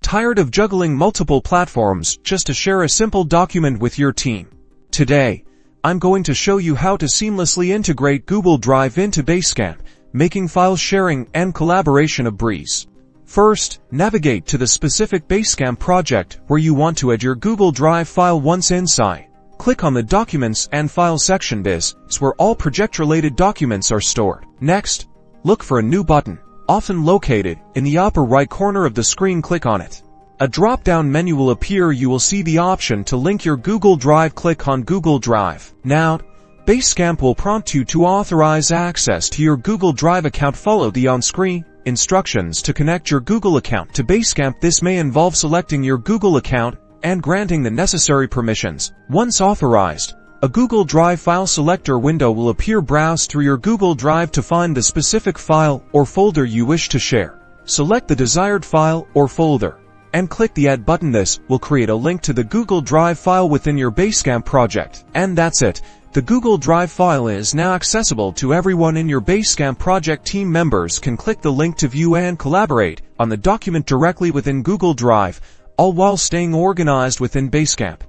Tired of juggling multiple platforms just to share a simple document with your team? Today, I'm going to show you how to seamlessly integrate Google Drive into Basecamp, making file sharing and collaboration a breeze. First, navigate to the specific Basecamp project where you want to add your Google Drive file. Once inside, click on the Documents and File section. This is where all project-related documents are stored. Next, look for a New button, often located in the upper right corner of the screen. Click on it. A drop-down menu will appear. You will see the option to link your Google Drive. Click on Google Drive. Now, Basecamp will prompt you to authorize access to your Google Drive account. Follow the on-screen instructions to connect your Google account to Basecamp. This may involve selecting your Google account and granting the necessary permissions. Once authorized, a Google Drive file selector window will appear. Browse through your Google Drive to find the specific file or folder you wish to share. Select the desired file or folder and click the Add button. This will create a link to the Google Drive file within your Basecamp project. And that's it. The Google Drive file is now accessible to everyone in your Basecamp project. Team members can click the link to view and collaborate on the document directly within Google Drive, all while staying organized within Basecamp.